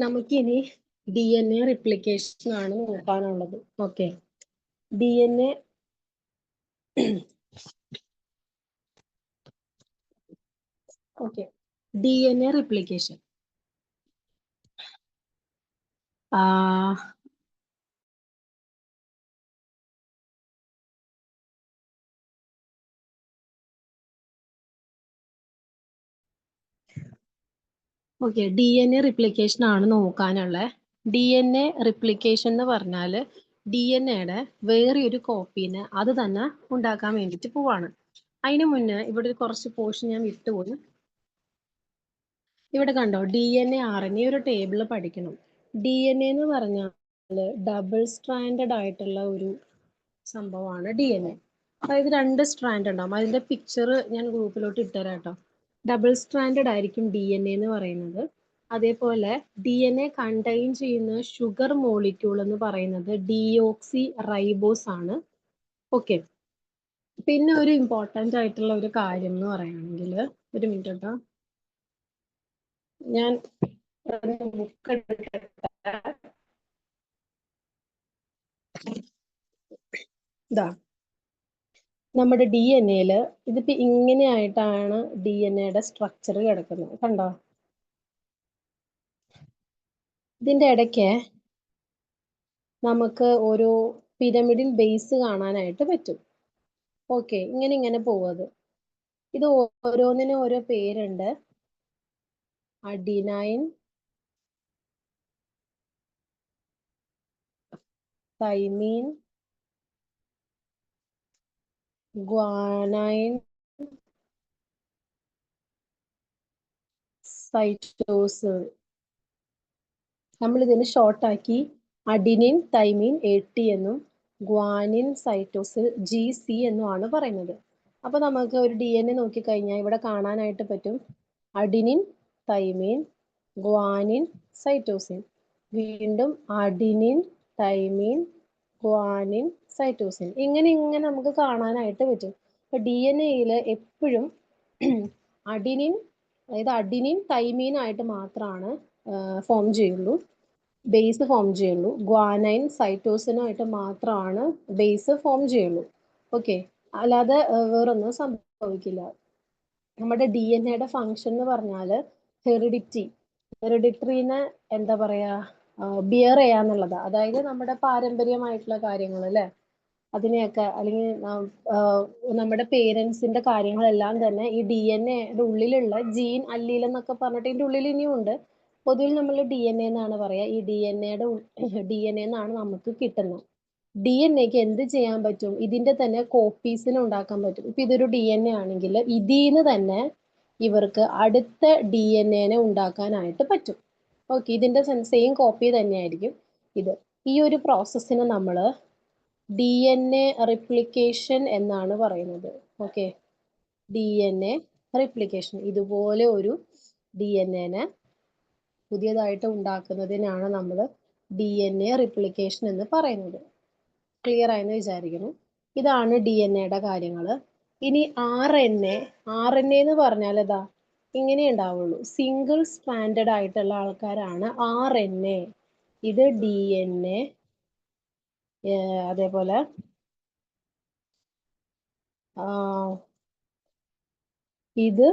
നമുക്കിനി DNA replication ആണ് നോക്കാനുള്ളത്. Okay, DNA okay DNA replication. Okay, DNA replication ആണ് നോക്കാനുള്ളത്. DNA റിപ്ലിക്കേഷൻ എന്ന് പറഞ്ഞാൽ DNA വേറെ ഒരു കോപ്പീനെ അത് തന്നെ ഉണ്ടാക്കാൻ വേണ്ടിയിട്ട് പോവാണ്. അതിന് മുന്നേ ഇവിടെ കുറച്ച് പോർഷൻ ഞാൻ വിട്ടുപോയി. ഇവിടെ കണ്ടോ, DNA RNA ഒരു ടേബിൾ പഠിക്കണം. DNA എന്ന് പറഞ്ഞാൽ ഡബിൾ സ്ട്രാൻഡഡ് ആയിട്ടുള്ള ഒരു സംഭവമാണ് DNA. അതായത് 2 സ്ട്രാൻഡ് ഉണ്ടാവും. അതിന്റെ പിക്ചർ ഞാൻ ഗ്രൂപ്പിലോട്ട് ഇട്ടുതരാം കേട്ടോ. ഡബിൾ സ്ട്രാൻഡഡ് ആയിരിക്കും DNA എന്ന് പറയുന്നത്. അതേപോലെ DNA കണ്ടെയ്ൻ ചെയ്യുന്ന ഷുഗർ മോളിക്യൂൾ എന്ന് പറയുന്നത് ഡിയോക്സി റൈബോസ് ആണ്. ഓക്കെ, പിന്നെ ഒരു ഇമ്പോർട്ടൻ്റ് ആയിട്ടുള്ള ഒരു കാര്യം എന്ന് പറയുകയാണെങ്കിൽ, ഒരു മിനിറ്റ് കേട്ടോ, ഞാൻ ബുക്ക് എടുക്കട്ടെ. ഇതാ നമ്മുടെ DNA ഇതിപ്പോ ഇങ്ങനെയായിട്ടാണ് DNA സ്ട്രക്ചർ കിടക്കുന്നത്. കണ്ടോ, ഇതിന്റെ ഇടയ്ക്ക് നമുക്ക് ഒരു പിരമിഡിൽ ബേസ് കാണാനായിട്ട് പറ്റും. ഓക്കെ, ഇങ്ങനെ പോവത്. ഇത് ഓരോന്നിനും ഓരോ പേരുണ്ട്. Adenine, thymine, guanine, cytosine. നമ്മൾ ഇതിന് ഷോർട്ടാക്കി അഡിനിൻ തൈമീൻ AT എന്നും ഗ്വാനിൻ സൈറ്റോസിൻ GC എന്നുമാണ് പറയുന്നത്. അപ്പൊ നമുക്ക് ഒരു DNA നോക്കിക്കഴിഞ്ഞാൽ ഇവിടെ കാണാനായിട്ട് പറ്റും അഡിനിൻ, തൈമീൻ, ഗ്വാനിൻ, സൈറ്റോസിൻ. വീണ്ടും അഡിനിൻ, തൈമീൻ, ഗ്വാനിൻ, സൈറ്റോസിൻ. ഇങ്ങനെ നമുക്ക് കാണാനായിട്ട് പറ്റും. അപ്പൊ DNA എപ്പോഴും അഡിനിൻ, അതായത് അഡിനിൻ തൈമീൻ ആയിട്ട് മാത്രമാണ് ഫോം ചെയ്യുള്ളൂ, ബേസ് ഫോം ചെയ്യുള്ളൂ. ഗ്വാനൈൻ സൈറ്റോസിനായിട്ട് മാത്രമാണ് ബേസ് ഫോം ചെയ്യുള്ളൂ. ഓക്കെ, അല്ലാതെ വേറൊന്നും സംഭവിക്കില്ല. നമ്മുടെ DNA ഫങ്ഷൻ എന്ന് പറഞ്ഞാൽ ഹെറിഡിറ്ററിനെ എന്താ പറയാ, ബിയർ ചെയ്യാന്നുള്ളതാ. അതായത് നമ്മുടെ പാരമ്പര്യമായിട്ടുള്ള കാര്യങ്ങൾ അല്ലെ, അതിനെയൊക്കെ, അല്ലെങ്കിൽ നമ്മുടെ പേരൻസിന്റെ കാര്യങ്ങളെല്ലാം തന്നെ ഈ DNA ഉള്ളിലുള്ള ജീൻ അല്ലീൽ എന്നൊക്കെ പറഞ്ഞിട്ട് ഇതിന്റെ ഉള്ളിൽ ഇനിയും ഉണ്ട്. പൊതുവിൽ നമ്മൾ DNA എന്നാണ് പറയാ. ഈ DNA എന്നാണ് നമുക്ക് കിട്ടുന്നത്. DNA എന്ത് ചെയ്യാൻ പറ്റും? ഇതിന്റെ തന്നെ കോപ്പീസിന് ഉണ്ടാക്കാൻ പറ്റും. ഇപ്പൊ ഇതൊരു DNA ആണെങ്കിൽ ഇതിന്ന് തന്നെ ഇവർക്ക് അടുത്ത DNA ഉണ്ടാക്കാനായിട്ട് പറ്റും. ഓക്കെ, ഇതിന്റെ സെയിം കോപ്പി തന്നെയായിരിക്കും ഇത്. ഈ ഒരു പ്രോസസ്സിന് നമ്മൾ DNA റിപ്ലിക്കേഷൻ എന്നാണ് പറയുന്നത്. Okay, DNA replication. ഇതുപോലെ ഒരു DNA പുതിയതായിട്ട് ഉണ്ടാക്കുന്നതിനാണ് നമ്മൾ DNA റിപ്ലിക്കേഷൻ എന്ന് പറയുന്നത്. ക്ലിയർ ആയെന്ന് വിചാരിക്കുന്നു. ഇതാണ് DNA കാര്യങ്ങൾ. ഇനി RNA എന്ന് പറഞ്ഞാൽ ഇതാ ഇങ്ങനെ ഉണ്ടാവുള്ളൂ. സിംഗിൾ സ്ട്രാൻഡഡ് ആയിട്ടുള്ള ആൾക്കാരാണ് RNA. ഇത് DNA, അതേപോലെ ഇത്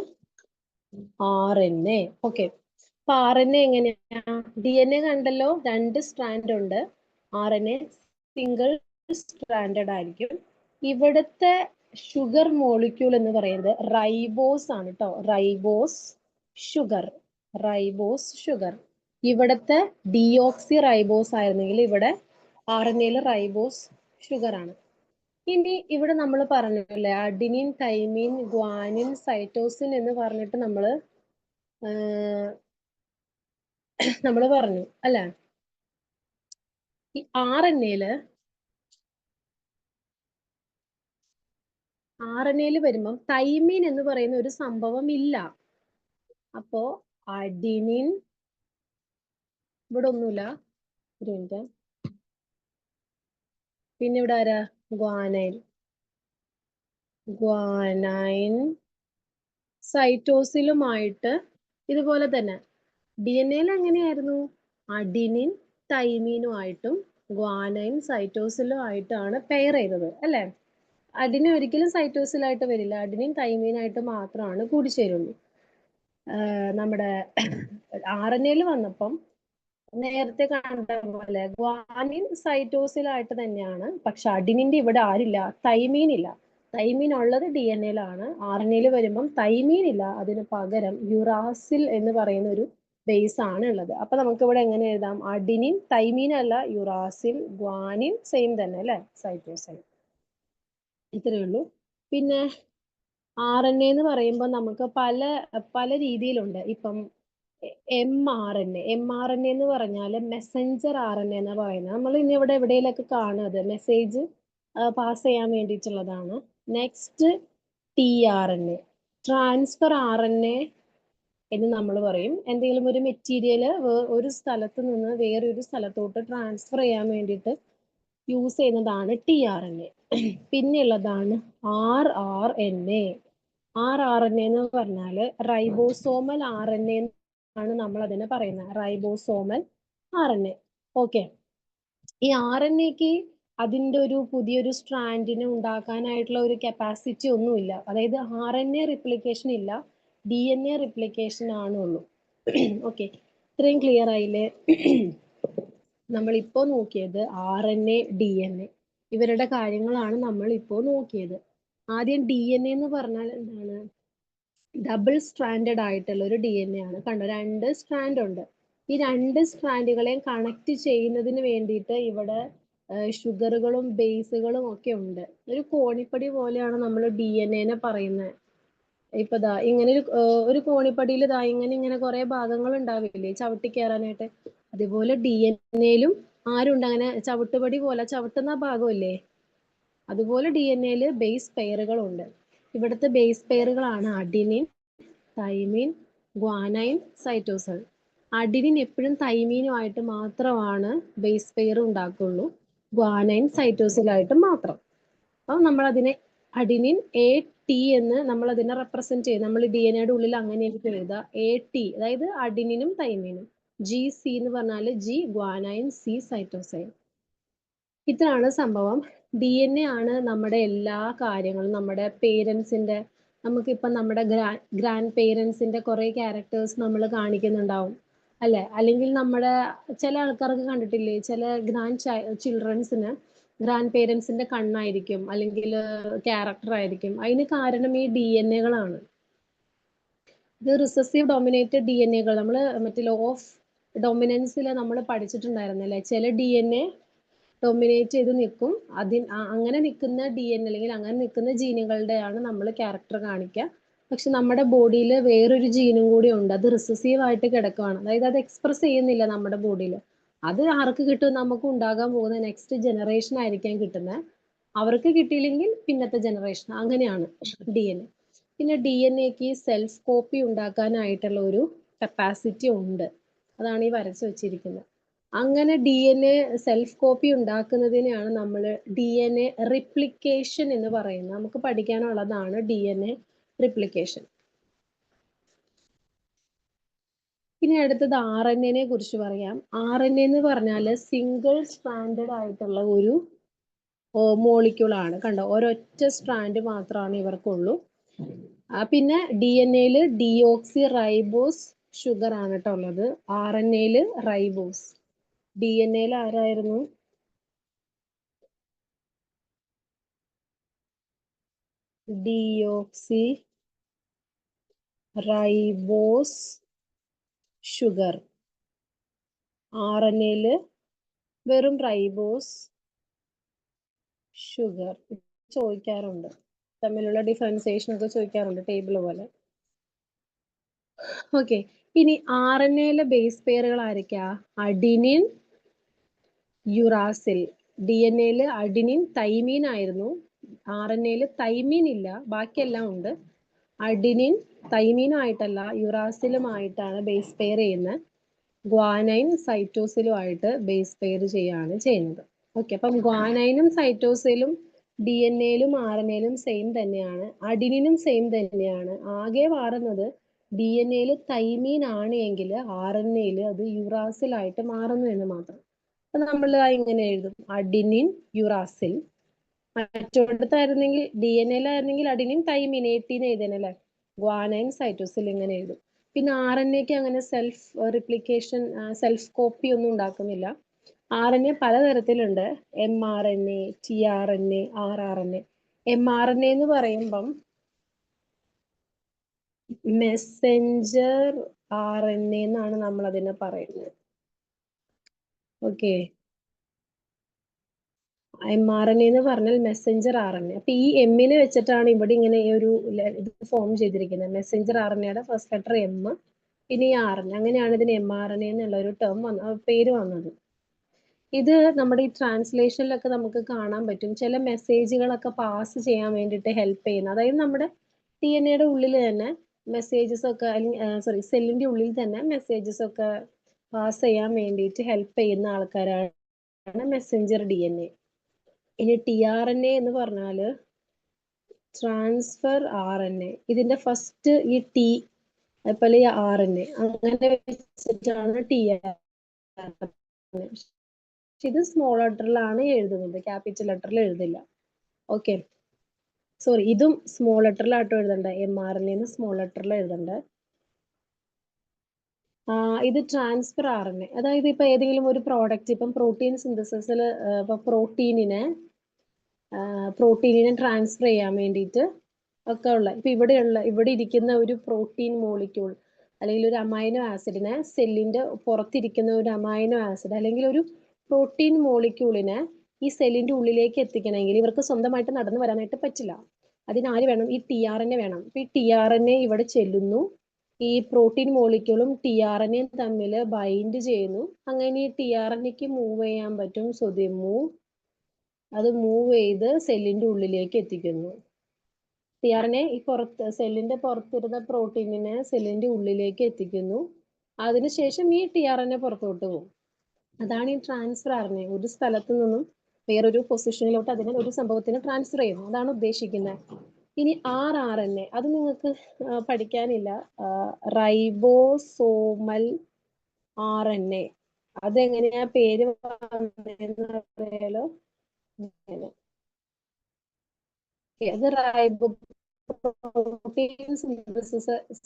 RNA. ഓക്കെ, അപ്പൊ RNA എങ്ങനെയാ? DNA കണ്ടല്ലോ, 2 സ്ട്രാൻഡ് ഉണ്ട്. RNA സിംഗിൾ സ്ട്രാൻഡഡ് ആയിരിക്കും. ഇവിടുത്തെ ഷുഗർ മോളിക്യൂൾ എന്ന് പറയുന്നത് റൈബോസ് ആണ് കേട്ടോ. Ribose sugar. ഇവിടുത്തെ ഡിയോക്സി റൈബോസ് ആയിരുന്നെങ്കിൽ ഇവിടെ RNA റൈബോസ് ഷുഗർ ആണ്. ഇനി ഇവിടെ നമ്മൾ പറഞ്ഞല്ലേ അഡിനിൻ, തൈമീൻ, ഗ്വാനിൻ, സൈറ്റോസിൻ എന്ന് പറഞ്ഞിട്ട് നമ്മൾ പറഞ്ഞു അല്ലെ. ഈ RNA വരുമ്പം തൈമീൻ എന്ന് പറയുന്ന ഒരു സംഭവം ഇല്ല. അപ്പോ അഡിനിൻ ഇവിടെ ഒന്നുമില്ല. ഒരു മിനിറ്റ്. പിന്നെ ഇവിടെ ആരാ? ഗ്വാനൈൻ സൈറ്റോസിലുമായിട്ട് ഇതുപോലെ തന്നെ DNA എങ്ങനെയായിരുന്നു? അഡിനിൻ തൈമീനുമായിട്ടും ഗ്വാനൈൻ സൈറ്റോസിലുമായിട്ടാണ് പെയർ ചെയ്തത് അല്ലേ? അഡിനിൻ ഒരിക്കലും സൈറ്റോസിലായിട്ട് വരില്ല. അഡിനിൻ തൈമീനായിട്ട് മാത്രമാണ് കൂടിച്ചേരുള്ളൂ. നമ്മുടെ RNA വന്നപ്പം നേരത്തെ കണ്ട പോലെ ഗ്വാനിൻ സൈറ്റോസിലായിട്ട് തന്നെയാണ്. പക്ഷെ അഡിനിന്റെ ഇവിടെ ആരില്ല, തൈമീൻ ഇല്ല. തൈമീൻ ഉള്ളത് DNA-ലാണ്. RNA വരുമ്പം തൈമീൻ ഇല്ല. അതിന് പകരം യുറാസിൽ എന്ന് പറയുന്ന ഒരു ബേസ് ആണ് ഉള്ളത്. അപ്പൊ നമുക്ക് ഇവിടെ എങ്ങനെ എഴുതാം? അഡിനിൻ തൈമീൻ അല്ല, യുറാസിൽ. ഗ്വാനിൻ സെയിം തന്നെ അല്ലെ, സൈറ്റോസിൻ. ഇത്രയേ ഉള്ളൂ. പിന്നെ RNA എന്ന് പറയുമ്പോൾ നമുക്ക് പല രീതിയിലുണ്ട്. ഇപ്പം mRNA എന്ന് പറഞ്ഞാൽ മെസ്സഞ്ചർ RNA എന്ന് പറയുന്നത്. നമ്മൾ ഇനി ഇവിടെ എവിടെയെങ്കിലൊക്കെ കാണുന്നത് മെസ്സേജ് പാസ് ചെയ്യാൻ വേണ്ടിയിട്ടുള്ളതാണ്. നെക്സ്റ്റ് tRNA, ട്രാൻസ്ഫർ RNA എന്ന് നമ്മൾ പറയും. എന്തെങ്കിലും ഒരു മെറ്റീരിയൽ ഒരു സ്ഥലത്ത് നിന്ന് വേറൊരു സ്ഥലത്തോട്ട് ട്രാൻസ്ഫർ ചെയ്യാൻ വേണ്ടിയിട്ട് യൂസ് ചെയ്യുന്നതാണ് tRNA. പിന്നെയുള്ളതാണ് rRNA. rRNA എന്ന് പറഞ്ഞാൽ റൈബോസോമൽ RNA ആണ് നമ്മൾ അതിനെ പറയുന്നത്. Ribosomal RNA. ഓക്കെ, ഈ RNAക്ക് അതിൻ്റെ ഒരു പുതിയൊരു സ്ട്രാൻഡിനെ ഉണ്ടാക്കാനായിട്ടുള്ള ഒരു കപ്പാസിറ്റി ഒന്നുമില്ല. അതായത് RNA റിപ്ലിക്കേഷൻ ഇല്ല, DNA റിപ്ലിക്കേഷൻ ആണുള്ളൂ. ഓക്കെ, ഇത്രയും ക്ലിയർ ആയില്ലേ? നമ്മളിപ്പോൾ നോക്കിയത് RNA, DNA ഇവരുടെ കാര്യങ്ങളാണ് നമ്മൾ ഇപ്പോൾ നോക്കിയത്. ആദ്യം DNA എന്ന് പറഞ്ഞാൽ എന്താണ്? ഡബിൾ സ്ട്രാൻഡഡ് ആയിട്ടുള്ള ഒരു DNA ആണ്. കണ്ടോ, 2 സ്ട്രാൻഡ് ഉണ്ട്. ഈ 2 സ്ട്രാൻഡുകളെയും കണക്ട് ചെയ്യുന്നതിന് വേണ്ടിയിട്ട് ഇവിടെ ഷുഗറുകളും ബേസുകളും ഒക്കെ ഉണ്ട്. ഒരു കോണിപ്പടി പോലെയാണ് നമ്മൾ DNA പറയുന്നത്. ഇപ്പൊ ദാ ഇങ്ങനെ ഒരു കോണിപ്പടിയിൽ ദാ ഇങ്ങനെ കുറെ ഭാഗങ്ങൾ ഉണ്ടാവില്ലേ ചവിട്ടി കയറാനായിട്ട്? അതുപോലെ DNA-ലും ആരുണ്ട് അങ്ങനെ ചവിട്ടുപടി പോലെ ചവിട്ടുന്ന ഭാഗമില്ലേ? അതുപോലെ DNA-ല് ബേസ് പെയറുകളുണ്ട്. ഇവിടുത്തെ ബേസ് പെയറുകളാണ് adenine, thymine, guanine, cytosine. Adenine എപ്പോഴും തൈമീനുമായിട്ട് മാത്രമാണ് ബേസ് പെയർ ഉണ്ടാക്കുള്ളൂ, ഗ്വാനൈൻ സൈറ്റോസിലായിട്ട് മാത്രം. അപ്പോൾ നമ്മൾ അതിനെ അഡിനിൻ AT എന്ന് നമ്മൾ അതിനെ റെപ്രസെന്റ് ചെയ്യും. നമ്മൾ DNA-യുടെ ഉള്ളിൽ അങ്ങനെയായിട്ട് എഴുതുക, AT, അതായത് അഡിനിനും തൈമീനും. GC എന്ന് പറഞ്ഞാൽ G ഗ്വാനൈൻ, C സൈറ്റോസൈൻ. ഇതാണ് സംഭവം. DNA ആണ് നമ്മുടെ എല്ലാ കാര്യങ്ങളും. നമ്മുടെ പേരൻസിന്റെ, നമുക്കിപ്പം നമ്മുടെ ഗ്രാൻഡ് പേരൻസിന്റെ കുറെ ക്യാരക്ടേഴ്സ് നമ്മൾ കാണിക്കുന്നുണ്ടാവും അല്ലെ? അല്ലെങ്കിൽ നമ്മുടെ ചില ആൾക്കാർക്ക് കണ്ടിട്ടില്ലേ, ചില ചിൽഡ്രൻസിന് ഗ്രാൻഡ് പേരൻസിന്റെ കണ്ണായിരിക്കും അല്ലെങ്കിൽ ക്യാരക്ടർ ആയിരിക്കും. അതിന് കാരണം ഈ DNA-കളാണ്. ഇത് റിസസീവ് ഡോമിനേറ്റഡ് DNA-കൾ നമ്മൾ മറ്റേ ലോ ഓഫ് ഡൊമിനൻസിൽ നമ്മൾ പഠിച്ചിട്ടുണ്ടായിരുന്നല്ലേ? ചില DNA ഡൊമിനേറ്റ് ചെയ്ത് നിൽക്കും. അങ്ങനെ നിൽക്കുന്ന DNA അല്ലെങ്കിൽ അങ്ങനെ നിൽക്കുന്ന ജീനുകളുടെയാണ് നമ്മൾ ക്യാരക്ടർ കാണിക്കുക. പക്ഷെ നമ്മുടെ ബോഡിയിൽ വേറൊരു ജീനും കൂടി ഉണ്ട്, അത് റിസസീവ് ആയിട്ട് കിടക്കുകയാണ്. അതായത് അത് എക്സ്പ്രസ് ചെയ്യുന്നില്ല നമ്മുടെ ബോഡിയിൽ. അത് ആർക്ക് കിട്ടും? നമുക്ക് ഉണ്ടാകാൻ പോകുന്ന നെക്സ്റ്റ് ജനറേഷൻ ആയിരിക്കാം കിട്ടുന്നത്. അവർക്ക് കിട്ടിയില്ലെങ്കിൽ പിന്നത്തെ ജനറേഷൻ. അങ്ങനെയാണ് DNA. പിന്നെ DNA-ക്ക് സെൽഫ് കോപ്പി ഉണ്ടാക്കാനായിട്ടുള്ള ഒരു കപ്പാസിറ്റി ഉണ്ട്. അതാണ് ഈ വരച്ച് വെച്ചിരിക്കുന്നത്. അങ്ങനെ DNA സെൽഫ് കോപ്പി ഉണ്ടാക്കുന്നതിനെയാണ് നമ്മൾ DNA റിപ്ലിക്കേഷൻ എന്ന് പറയുന്നത്. നമുക്ക് പഠിക്കാനുള്ളതാണ് DNA റിപ്ലിക്കേഷൻ. ഇനി അടുത്തത് RNA-നെ കുറിച്ച് പറയാം. RNA എന്ന് പറഞ്ഞാൽ സിംഗിൾ സ്ട്രാൻഡഡ് ആയിട്ടുള്ള ഒരു മോളിക്യൂൾ ആണ്. കണ്ടോ, ഒരൊറ്റ സ്ട്രാൻഡ് മാത്രമാണ് ഇവർക്കുള്ളൂ. പിന്നെ DNA-ല് ഡിയോക്സി റൈബോസ് ഷുഗർ ആണ് കേട്ടോ ഉള്ളത്. RNA-ല് റൈബോസ്. DNA-ല് ആരായിരുന്നു? Deoxy ribose sugar. RNA-ല് വെറും റൈബോസ് ഷുഗർ. ചോദിക്കാറുണ്ട്, തമ്മിലുള്ള ഡിഫറൻസിയേഷൻ ഒക്കെ ചോദിക്കാറുണ്ട് ടേബിൾ പോലെ. ഓക്കെ, ഇനി RNA-ലെ ബേസ് പെയറുകൾ ആരൊക്കെയാ? Adenine, uracil. DNA-ല് അഡിനിൻ തൈമീൻ ആയിരുന്നു. RNA-ല് തൈമീൻ ഇല്ല, ബാക്കിയെല്ലാം ഉണ്ട്. അഡിനിൻ തൈമീനുമായിട്ടല്ല യുറാസിലുമായിട്ടാണ് ബേസ് പെയർ ചെയ്യുന്നത്. ഗ്വാനൈൻ സൈറ്റോസിലുമായിട്ട് ബേസ് പെയർ ചെയ്യാണ് ചെയ്യുന്നത്. ഓക്കെ, അപ്പം ഗ്വാനൈനും സൈറ്റോസിലും DNA-ലും RNA-ലും സെയിം തന്നെയാണ്. അഡിനിനും സെയിം തന്നെയാണ്. ആകെ മാറുന്നത് ഡി എൻ എയിൽ തൈമീൻ ആണ് എങ്കിൽ RNA-യിൽ അത് യുറാസിലായിട്ട് മാറുന്നു എന്ന് മാത്രം. അപ്പൊ നമ്മൾ ഇങ്ങനെ എഴുതും അഡിനിൻ യുറാസിൽ. മറ്റൊരിടത്തായിരുന്നെങ്കിൽ DNA-യിലായിരുന്നെങ്കിൽ അഡിനിൻ തൈമീൻ AT എഴുതണല്ലേ, ഗ്വാനൈൻ സൈറ്റോസിൽ ഇങ്ങനെ എഴുതും. പിന്നെ RNA-ക്ക് അങ്ങനെ സെൽഫ് റിപ്ലിക്കേഷൻ സെൽഫ് കോപ്പി ഒന്നും ഉണ്ടാക്കുന്നില്ല. RNA പലതരത്തിലുണ്ട്, mRNA, tRNA, rRNA. mRNA എന്ന് പറയുമ്പം മെസ്സഞ്ചർ RNA എന്നാണ് നമ്മൾ അതിനെ പറയുന്നത്. ഓക്കെ, mRNA എന്ന് പറഞ്ഞാൽ മെസ്സഞ്ചർ RNA. അപ്പൊ ഈ എമ്മിനെ വെച്ചിട്ടാണ് ഇവിടെ ഇങ്ങനെ ഈ ഒരു ഇത് ഫോം ചെയ്തിരിക്കുന്നത്. മെസ്സഞ്ചർ RNA-യുടെ ഫസ്റ്റ് ലെറ്റർ M, പിന്നെ ഈ RNA. അങ്ങനെയാണ് ഇതിന് mRNA എന്നുള്ള ഒരു ടേം പേര് വന്നത്. ഇത് നമ്മുടെ ഈ ട്രാൻസ്ലേഷനിലൊക്കെ നമുക്ക് കാണാൻ പറ്റും. ചില മെസ്സേജുകളൊക്കെ പാസ് ചെയ്യാൻ വേണ്ടിയിട്ട് ഹെൽപ്പ് ചെയ്യുന്ന, അതായത് നമ്മുടെ DNA-യുടെ ഉള്ളിൽ തന്നെ മെസ്സേജസ് ഒക്കെ, അല്ലെങ്കിൽ സെല്ലിന്റെ ഉള്ളിൽ തന്നെ മെസ്സേജസ് ഒക്കെ പാസ് ചെയ്യാൻ വേണ്ടിയിട്ട് ഹെൽപ്പ് ചെയ്യുന്ന ആൾക്കാരാണ് മെസ്സഞ്ചർ DNA. ഇനി tRNA എന്ന് പറഞ്ഞാല് ട്രാൻസ്ഫർ RNA. ഇതിന്റെ ഫസ്റ്റ് ഈ T അതുപോലെ ഈ RNA അങ്ങനെ വെച്ചിട്ടാണ് tRNA. ഇത് സ്മോൾ ലെറ്ററിലാണ് എഴുതുന്നത്, ക്യാപിറ്റൽ ലെറ്ററിൽ എഴുതില്ല. ഓക്കെ, സോറി, ഇതും സ്മോൾ ലെറ്ററിലാട്ടോ എഴുതണ്ടേ, mRNA സ്മോൾ ലെറ്ററിൽ എഴുതണ്ടേ. ഇത് ട്രാൻസ്ഫർ RNA, അതായത് ഇപ്പൊ ഏതെങ്കിലും ഒരു പ്രോഡക്റ്റ്, ഇപ്പം പ്രോട്ടീൻ സിന്തസിസിൽ ഇപ്പൊ പ്രോട്ടീനിനെ ട്രാൻസ്ഫർ ചെയ്യാൻ വേണ്ടിയിട്ട് ഒക്കെ ഉള്ള, ഇപ്പൊ ഇവിടെ ഇരിക്കുന്ന ഒരു പ്രോട്ടീൻ മോളിക്യൂൾ അല്ലെങ്കിൽ ഒരു അമൈനോ ആസിഡിനെ, സെല്ലിന്റെ പുറത്തിരിക്കുന്ന ഒരു അമൈനോ ആസിഡ് അല്ലെങ്കിൽ ഒരു പ്രോട്ടീൻ മോളിക്യൂളിനെ ഈ സെല്ലിന്റെ ഉള്ളിലേക്ക് എത്തിക്കണമെങ്കിൽ ഇവർക്ക് സ്വന്തമായിട്ട് നടന്നു വരാനായിട്ട് പറ്റില്ല. അതിനാര് വേണം? ഈ tRNA വേണം. ഇപ്പൊ ഈ tRNA ഇവിടെ ചെല്ലുന്നു, ഈ പ്രോട്ടീൻ മോളിക്യൂളും tRNA തമ്മിൽ ബൈൻഡ് ചെയ്യുന്നു. അങ്ങനെ ഈ tRNA-ക്ക് മൂവ് ചെയ്യാൻ പറ്റും. സോ ദേ മൂവ്, അത് മൂവ് ചെയ്ത് സെല്ലിന്റെ ഉള്ളിലേക്ക് എത്തിക്കുന്നു. tRNA ഈ സെല്ലിന്റെ പുറത്തിരുന്ന പ്രോട്ടീനിനെ സെല്ലിന്റെ ഉള്ളിലേക്ക് എത്തിക്കുന്നു. അതിനുശേഷം ഈ tRNA പുറത്തോട്ട് പോകും. അതാണ് ഈ ട്രാൻസ്ഫർ RNA. ഒരു സ്ഥലത്ത് നിന്നും വേറൊരു പൊസിഷനിലോട്ട് അതിനെ ഒരു സംഭവത്തിന് ട്രാൻസ്ഫർ ചെയ്യുന്നു, അതാണ് ഉദ്ദേശിക്കുന്നത്. ഇനി rRNA അത് നിങ്ങൾക്ക് പഠിക്കാനില്ല. റൈബോസോമൽ RNA, അതെങ്ങനെയാ പേര് വന്നതെന്ന് അറിയാലോ. അത് പ്രോട്ടീൻ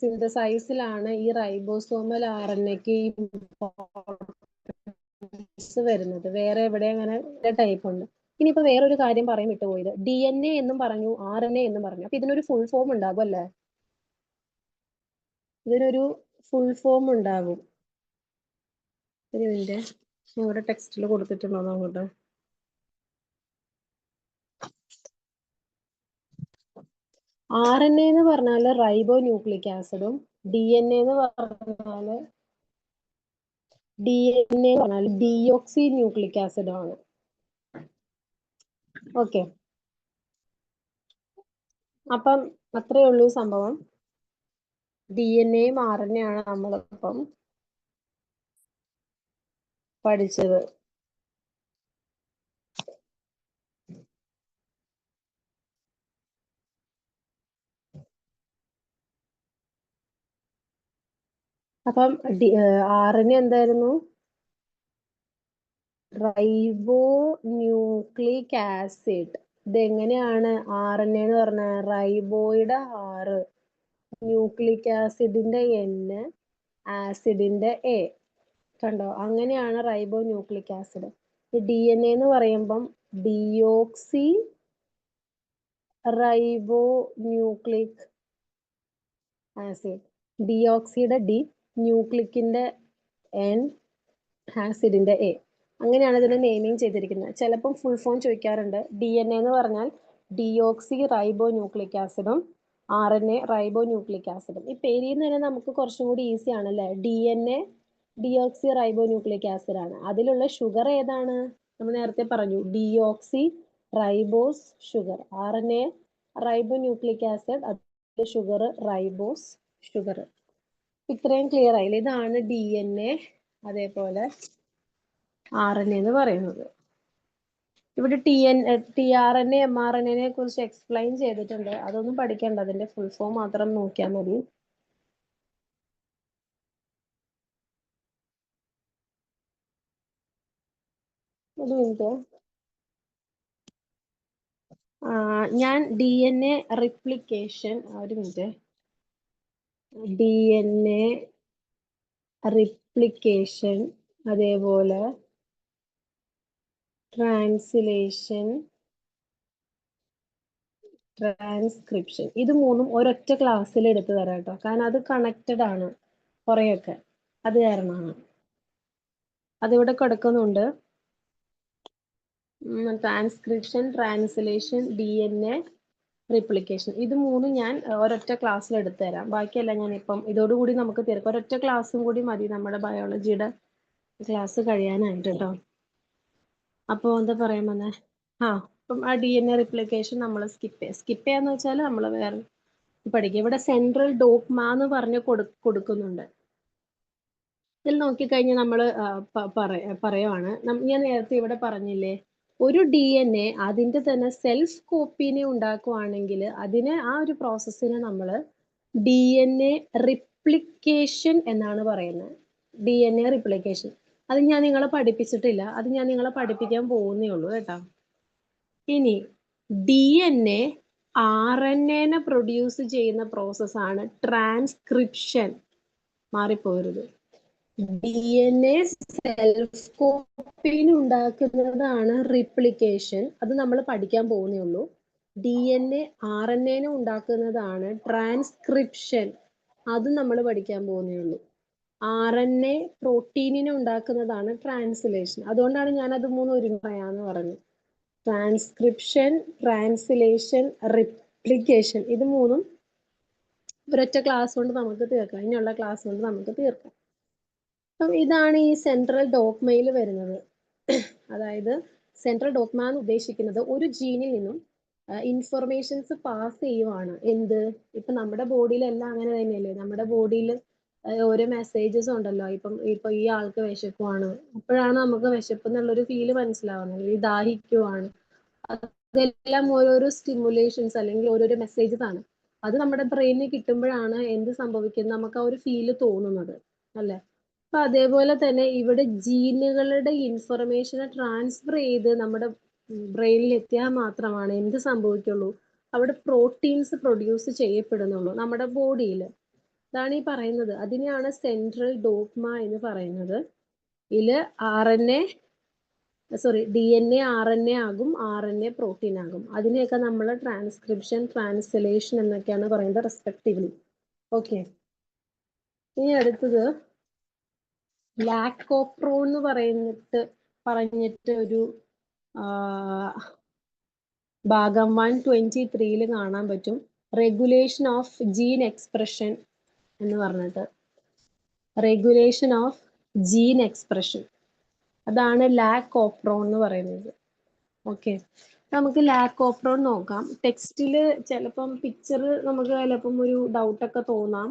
സിന്തസൈസിലാണ് ഈ റൈബോസോമൽ RNA-ക്ക് വരുന്നത്. വേറെ എവിടെ അങ്ങനെ ടൈപ്പ് ഉണ്ട്. ഇനിയിപ്പോ വേറൊരു കാര്യം പറയാൻ വിട്ടുപോയത്, DNA എന്നും പറഞ്ഞു, RNA എന്നും പറഞ്ഞു. അപ്പൊ ഇതിനൊരു ഫുൾ ഫോം ഉണ്ടാകും അല്ലേ? ഇതിനൊരു ഫുൾ ഫോം ഉണ്ടാകും. ഒരു മിനിറ്റ്, ഇവിടെ ടെക്സ്റ്റിൽ കൊടുത്തിട്ടുണ്ടോ നോക്കട്ടെ. RNA എന്ന് പറഞ്ഞാല് റൈബോ ന്യൂക്ലിക് ആസിഡും DNA എന്ന് പറഞ്ഞാല് ഡിയോക്സി ന്യൂക്ലിക് ആസിഡും ആണ്. ഓക്കെ, അപ്പം അത്രേ ഉള്ളൂ സംഭവം. DNA-യും RNA-യാണ് നമ്മളിപ്പം പഠിച്ചത്. അപ്പം RNA എന്തായിരുന്നു? റൈബോ ന്യൂക്ലിക് ആസിഡ്. ഇതെങ്ങനെയാണ് RNA എന്ന് പറഞ്ഞ? റൈബോയുടെ R, ന്യൂക്ലിക് ആസിഡിന്റെ N, ആസിഡിന്റെ A. കണ്ടോ? അങ്ങനെയാണ് റൈബോ ന്യൂക്ലിക് ആസിഡ്. DNA എന്ന് പറയുമ്പം ഡിയോക്സി റൈബോ ന്യൂക്ലിക് ആസിഡ്. ഡിയോക്സിയുടെ D, ന്യൂക്ലിക്കിന്റെ N, ആസിഡിന്റെ A. അങ്ങനെയാണ് ഇതിന്റെ നെയിമിങ് ചെയ്തിരിക്കുന്നത്. ചിലപ്പം ഫുൾ ഫോം ചോദിക്കാറുണ്ട്. DNA എന്ന് പറഞ്ഞാൽ ഡിയോക്സി റൈബോ ന്യൂക്ലിക് ആസിഡും RNA റൈബോ ന്യൂക്ലിക് ആസിഡും. ഈ പേരിൽ നിന്ന് തന്നെ നമുക്ക് കുറച്ചും കൂടി ഈസി ആണല്ലേ. DNA ഡിയോക്സി റൈബോ ന്യൂക്ലിക് ആസിഡ് ആണ്. അതിലുള്ള ഷുഗർ ഏതാണ്? നമ്മൾ നേരത്തെ പറഞ്ഞു, deoxy ribose sugar. RNA റൈബോ nucleic acid, അതിന്റെ ഷുഗർ റൈബോസ് ഷുഗർ. ഇത്രയും ക്ലിയർ ആയില്ലേ? ഇതാണ് DNA, അതേപോലെ RNA എന്ന് പറയുന്നത്. ഇവിടെ tRNA mRNA കുറിച്ച് എക്സ്പ്ലെയിൻ ചെയ്തിട്ടുണ്ട്. അതൊന്നും പഠിക്കണ്ട, അതിന്റെ ഫുൾ ഫോം മാത്രം നോക്കിയാൽ മതി. ഒരു മിനിറ്റ്. ഞാൻ DNA റിപ്ലിക്കേഷൻ, ഒരു മിനിറ്റ്, DNA റിപ്ലിക്കേഷൻ, അതേപോലെ ട്രാൻസ്ലേഷൻ, ട്രാൻസ്ക്രിപ്ഷൻ, ഇത് മൂന്നും ഒരൊറ്റ ക്ലാസ്സിൽ എടുത്തു തരാം കേട്ടോ. കാരണം അത് കണക്റ്റഡ് ആണ് കുറെയൊക്കെ, അത് കാരണമാണ്. അതിവിടെ കൊടുക്കുന്നുണ്ട്. ട്രാൻസ്ക്രിപ്ഷൻ, ട്രാൻസ്ലേഷൻ, DNA റിപ്ലിക്കേഷൻ, ഇത് മൂന്നും ഞാൻ ഒരൊറ്റ ക്ലാസ്സിൽ എടുത്തു തരാം. ബാക്കിയെല്ലാം ഞാൻ ഇപ്പം ഇതോടുകൂടി നമുക്ക് തീർക്കാം. ഒരൊറ്റ ക്ലാസ്സും കൂടി മതി നമ്മുടെ ബയോളജിയുടെ ക്ലാസ് കഴിയാനായിട്ട് കേട്ടോ. അപ്പോൾ എന്താ പറയാൻ വന്നേ? അപ്പം ആ DNA റിപ്ലിക്കേഷൻ നമ്മൾ സ്കിപ്പ് ചെയ്യാന്ന് വെച്ചാൽ നമ്മൾ വേറെ പഠിക്കുക. ഇവിടെ സെൻട്രൽ ഡോഗ്മ എന്ന് പറഞ്ഞ് കൊടുക്കുന്നുണ്ട്. ഇതിൽ നോക്കിക്കഴിഞ്ഞാൽ നമ്മൾ പറയുവാണ്, ഞാൻ നേരത്തെ ഇവിടെ പറഞ്ഞില്ലേ, ഒരു DNA അതിൻ്റെ തന്നെ സെൽഫ് കോപ്പീനെ ഉണ്ടാക്കുവാണെങ്കിൽ അതിന് ആ ഒരു പ്രോസസ്സിനെ നമ്മൾ DNA റിപ്ലിക്കേഷൻ എന്നാണ് പറയുന്നത്. DNA replication. അത് ഞാൻ നിങ്ങളെ പഠിപ്പിച്ചിട്ടില്ല, അത് ഞാൻ നിങ്ങളെ പഠിപ്പിക്കാൻ പോകുന്നേ ഉള്ളൂ കേട്ടോ. ഇനി DNA RNA പ്രൊഡ്യൂസ് ചെയ്യുന്ന പ്രോസസ്സാണ് ട്രാൻസ്ക്രിപ്ഷൻ. മാറിപ്പോരുത്. DNA സെൽഫ് കോപ്പീന് ഉണ്ടാക്കുന്നതാണ് റിപ്ലിക്കേഷൻ. അത് നമ്മൾ പഠിക്കാൻ പോകുന്നേ ഉള്ളൂ. DNA RNA ഉണ്ടാക്കുന്നതാണ് ട്രാൻസ്ക്രിപ്ഷൻ. അത് നമ്മൾ പഠിക്കാൻ പോകുന്നേ ഉള്ളൂ. RNA പ്രോട്ടീനിനെ ഉണ്ടാക്കുന്നതാണ് ട്രാൻസ്ലേഷൻ. അതുകൊണ്ടാണ് ഞാൻ അത് മൂന്നും ഒരുമിച്ച് പറയാന്ന് പറഞ്ഞത്. ട്രാൻസ്ക്രിപ്ഷൻ, ട്രാൻസ്ലേഷൻ, റിപ്ലിക്കേഷൻ, ഇത് മൂന്നും ഒരൊറ്റ ക്ലാസ് കൊണ്ട് നമുക്ക് തീർക്കാം. ഇനിയുള്ള ക്ലാസ് കൊണ്ട് നമുക്ക് തീർക്കാം. അപ്പം ഇതാണ് ഈ സെൻട്രൽ ഡോഗ്മയിൽ വരുന്നത്. അതായത് സെൻട്രൽ ഡോഗ്മ എന്ന് ഉദ്ദേശിക്കുന്നത് ഒരു ജീനിൽ നിന്നും ഇൻഫർമേഷൻസ് പാസ് ചെയ്യുവാണ്. എന്ത്, ഇപ്പൊ നമ്മുടെ ബോഡിയിലെല്ലാം അങ്ങനെ തന്നെയല്ലേ. നമ്മുടെ ബോഡിയിൽ ഓരോ മെസ്സേജസ് ഉണ്ടല്ലോ. ഇപ്പൊ ഈ ആൾക്ക് വിശക്കുവാണ്, അപ്പോഴാണ് നമുക്ക് വിശപ്പ് എന്നുള്ളൊരു ഫീല് മനസ്സിലാവുന്നത്. ഈ ദാഹിക്കുവാണ്, അതെല്ലാം ഓരോരോ സ്റ്റിമുലേഷൻസ് അല്ലെങ്കിൽ ഓരോരോ മെസ്സേജസ് ആണ്. അത് നമ്മുടെ ബ്രെയിനിൽ കിട്ടുമ്പോഴാണ് എന്ത് സംഭവിക്കുന്നത്, നമുക്ക് ആ ഒരു ഫീല് തോന്നുന്നത് അല്ലെ. അപ്പൊ അതേപോലെ തന്നെ ഇവിടെ ജീനുകളുടെ ഇൻഫർമേഷനെ ട്രാൻസ്ഫർ ചെയ്ത് നമ്മുടെ ബ്രെയിനിൽ എത്തിയാൽ മാത്രമാണ് എന്ത് സംഭവിക്കുള്ളൂ, അവിടെ പ്രോട്ടീൻസ് പ്രൊഡ്യൂസ് ചെയ്യപ്പെടുന്നുള്ളൂ നമ്മുടെ ബോഡിയിൽ. അതാണ് ഈ പറയുന്നത്. അതിനെയാണ് സെൻട്രൽ ഡോഗ്മ എന്ന് പറയുന്നത്. ഇതില് DNA RNA ആകും, RNA പ്രോട്ടീൻ ആകും. അതിനെയൊക്കെ നമ്മൾ ട്രാൻസ്ക്രിപ്ഷൻ, ട്രാൻസ്ലേഷൻ എന്നൊക്കെയാണ് പറയുന്നത് റെസ്പെക്റ്റീവ്ലി. ഓക്കെ. ഇനി അടുത്തത് ലാക്കോപ്രോൺ എന്ന് പറഞ്ഞിട്ട് ഒരു ഭാഗം 123 കാണാൻ പറ്റും. റെഗുലേഷൻ ഓഫ് ജീൻ എക്സ്പ്രഷൻ എന്ന് പറഞ്ഞിട്ട്. റെഗുലേഷൻ ഓഫ് ജീൻ എക്സ്പ്രഷൻ, അതാണ് ലാക്കോപ്രോൺ എന്ന് പറയുന്നത്. ഓക്കെ, നമുക്ക് ലാക്കോപ്രോൺ നോക്കാം. ടെക്സ്റ്റിൽ ചിലപ്പം പിക്ചർ നമുക്ക് ചിലപ്പം ഒരു ഡൗട്ടൊക്കെ തോന്നാം.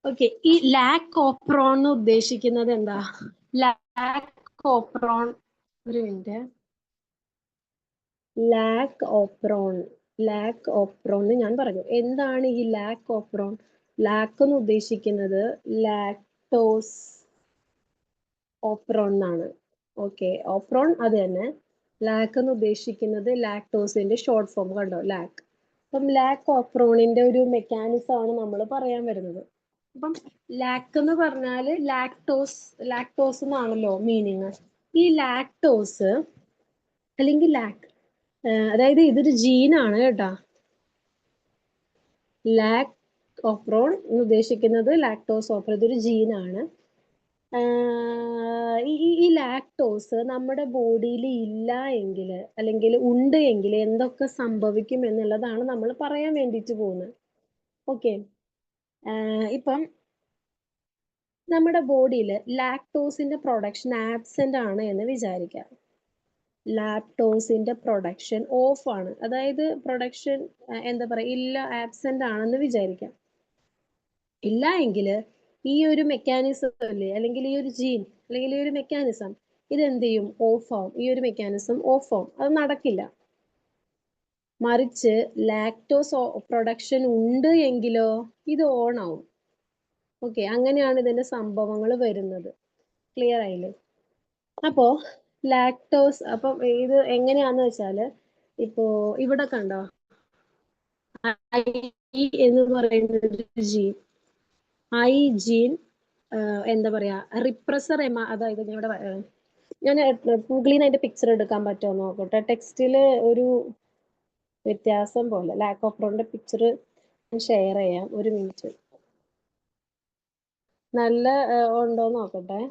ഓക്കെ, ഈ ലാക്കോപ്രോൺ എന്ന് ഉദ്ദേശിക്കുന്നത് എന്താ? ലാക്കോപ്രോൺ, ഒരു മിനിറ്റ്. ലാക്കോപ്രോൺ ഞാൻ പറഞ്ഞു. എന്താണ് ഈ ലാക്കോപ്രോൺ? ലാക്ക് എന്ന് ഉദ്ദേശിക്കുന്നത് ലാക്ടോസ് ഓപ്രോൺ എന്നാണ്. ഓക്കെ, ഓപ്രോൺ അത് തന്നെ. ലാക്ക് എന്ന് ഉദ്ദേശിക്കുന്നത് ലാക്ടോസിന്റെ ഷോർട്ട് ഫോം, കണ്ടോ, ലാക്ക്. അപ്പം ലാക്കോപ്രോണിന്റെ ഒരു മെക്കാനിസം ആണ് നമ്മൾ പറയാൻ വരുന്നത്. അപ്പം ലാക്ക് എന്ന് പറഞ്ഞാല് ലാക്ടോസ് എന്നാണല്ലോ മീനിങ്. ഈ ലാക്ടോസ് അല്ലെങ്കിൽ ലാക്ക്, അതായത് ഇതൊരു ജീനാണ് കേട്ടാ. ലാക്കോപ്രോൺ എന്ന് ഉദ്ദേശിക്കുന്നത് ലാക്ടോസ് ഓപ്രോൺ, ഇതൊരു ജീനാണ്. ഈ ലാക്ടോസ് നമ്മുടെ ബോഡിയിൽ ഇല്ല എങ്കിൽ അല്ലെങ്കിൽ ഉണ്ട് എങ്കിൽ എന്തൊക്കെ സംഭവിക്കും എന്നുള്ളതാണ് നമ്മൾ പറയാൻ വേണ്ടിയിട്ട് പോകുന്നത്. ഓക്കെ, ഇപ്പം നമ്മുടെ ബോഡിയിൽ ലാക്ടോസിന്റെ പ്രൊഡക്ഷൻ ആബ്സെന്റ് ആണ് എന്ന് വിചാരിക്കാം. ലാക്ടോസിന്റെ പ്രൊഡക്ഷൻ ഓഫ് ആണ്, അതായത് പ്രൊഡക്ഷൻ എന്താ പറയുക, ഇല്ല, ആബ്സെന്റ് ആണെന്ന് വിചാരിക്കാം. ഇല്ല എങ്കിൽ ഈ ഒരു മെക്കാനിസം അല്ലേ, അല്ലെങ്കിൽ ഈ ഒരു ജീൻ അല്ലെങ്കിൽ ഈ ഒരു മെക്കാനിസം, ഇത് എന്ത് ചെയ്യും? ഓഫ് ആവും. ഈ ഒരു മെക്കാനിസം ഓഫ് ആവും, അത് നടക്കില്ല. മറിച്ച് ലാക്ടോസ് പ്രൊഡക്ഷൻ ഉണ്ട് എങ്കിലോ ഇത് ഓൺ ആവും. ഓക്കെ, അങ്ങനെയാണ് ഇതിന്റെ സംഭവങ്ങൾ വരുന്നത്. ക്ലിയർ ആയില്ലേ? അപ്പോ ലാക്ടോസ്, അപ്പം ഇത് എങ്ങനെയാന്ന് വെച്ചാല് ഇപ്പോ ഇവിടെ കണ്ടോ, ഐ എന്ന് പറയുന്ന ഒരു ജീൻ, ഐ ജീൻ എന്താ പറയാ റിപ്രസർ അതായത് ഇവിടെ ഞാൻ ഗൂഗിളിൽ നിന്ന് അതിന്റെ പിക്ചർ എടുക്കാൻ പറ്റുമോ നോക്കട്ടെ. ടെക്സ്റ്റില് ഒരു വ്യത്യാസം പോലെ ലാക്ക് ഓഫ് പ്രോണിന്റെ പിക്ചർ ഷെയർ ചെയ്യാം, ഒരു മിനിറ്റ്. നല്ല ഉണ്ടോ നോക്കട്ടെ.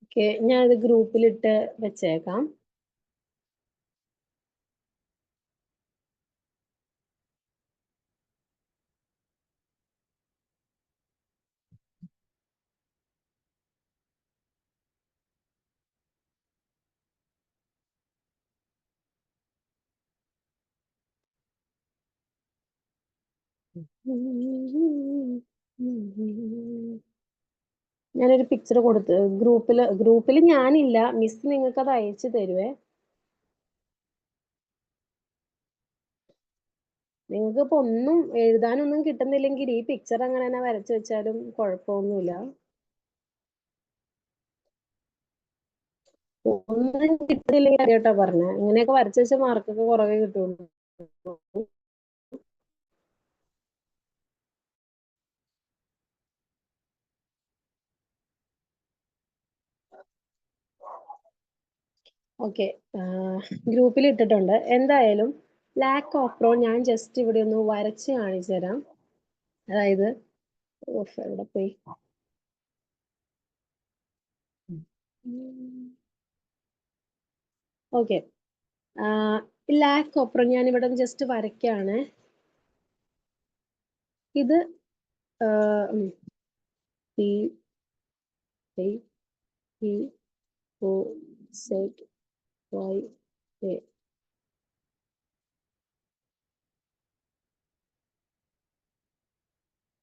ഓക്കെ, ഞാൻ ഇത് ഗ്രൂപ്പിലിട്ട് വെച്ചേക്കാം. ഞാനൊരു പിക്ചർ കൊടുത്ത് ഗ്രൂപ്പിൽ ഞാനില്ല, മിസ് നിങ്ങൾക്ക് അത് അയച്ചു തരുവേ. നിങ്ങൾക്ക് ഇപ്പൊ ഒന്നും എഴുതാനൊന്നും കിട്ടുന്നില്ലെങ്കിൽ ഈ പിക്ചർ അങ്ങനെ തന്നെ വരച്ചു വെച്ചാലും കുഴപ്പമൊന്നുമില്ല. ഒന്നും കിട്ടുന്നില്ലെങ്കിൽ അറിയാട്ടോ പറഞ്ഞ, ഇങ്ങനെയൊക്കെ വരച്ചു വെച്ച മാർക്കൊക്കെ കുറവേ കിട്ടുള്ളൂ. ഓക്കെ, ഗ്രൂപ്പിൽ ഇട്ടിട്ടുണ്ട്. എന്തായാലും ലാക്ക് ഓഫ് പ്രോ ഞാൻ ജസ്റ്റ് ഇവിടെ ഒന്ന് വരച്ച് കാണിച്ചു തരാം. അതായത് എവിടെ പോയി, ഓക്കെ, ലാക്ക് ഓഫ് പ്രോ ഞാൻ ഇവിടെ ജസ്റ്റ് വരയ്ക്കാണ്. ഇത് P P P O Z Y A.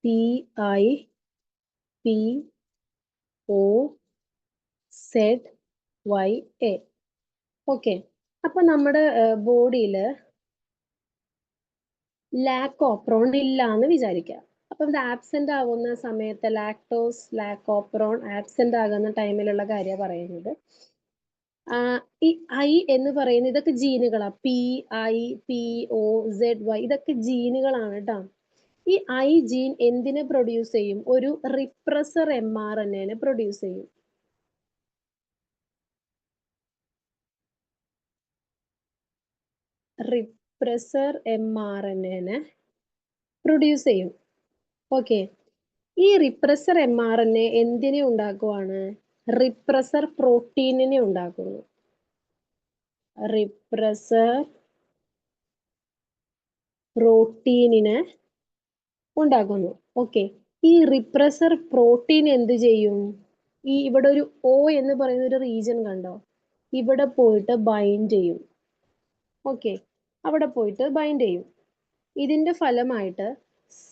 P I P O Z Y A. Okay, അപ്പൊ നമ്മുടെ ബോഡിയിൽ ലാക്ക് ഓപ്രോൺ ഇല്ല എന്ന് വിചാരിക്കാം. അപ്പം ഇത് ആബ്സെന്റ് ആകുന്ന സമയത്ത് ലാക്ടോസ് ലാക്ക് ഓപ്രോൺ ആബ്സെന്റ് ആകുന്ന ടൈമിലുള്ള കാര്യമാണ് പറയുന്നത്. ഈ ഐ എന്ന് പറയുന്നത് ഇതൊക്കെ ജീനുകളാ. P I P O Z Y ഇതൊക്കെ ജീനുകളാണ് കേട്ടോ. ഈ ഐ ജീൻ എന്തിനെ പ്രൊഡ്യൂസ് ചെയ്യും? ഒരു റിപ്രസർ mRNA പ്രൊഡ്യൂസ് ചെയ്യും. റിപ്രസർ mRNA പ്രൊഡ്യൂസ് ചെയ്യും. ഓക്കെ, ഈ റിപ്രസർ mRNA എന്തിനെ ഉണ്ടാക്കുവാണ്? റിപ്രസർ പ്രോട്ടീനിനെ ഉണ്ടാക്കുന്നു. റിപ്രസർ പ്രോട്ടീനിനെ ഉണ്ടാക്കുന്നു. ഓക്കെ, ഈ റിപ്രസർ പ്രോട്ടീൻ എന്ത് ചെയ്യും? ഈ ഇവിടെ ഒരു O എന്ന് പറയുന്ന ഒരു റീജിയൻ കണ്ടോ, ഇവിടെ പോയിട്ട് ബൈൻഡ് ചെയ്യും. ഓക്കെ, അവിടെ പോയിട്ട് ബൈൻഡ് ചെയ്യും. ഇതിന്റെ ഫലമായിട്ട്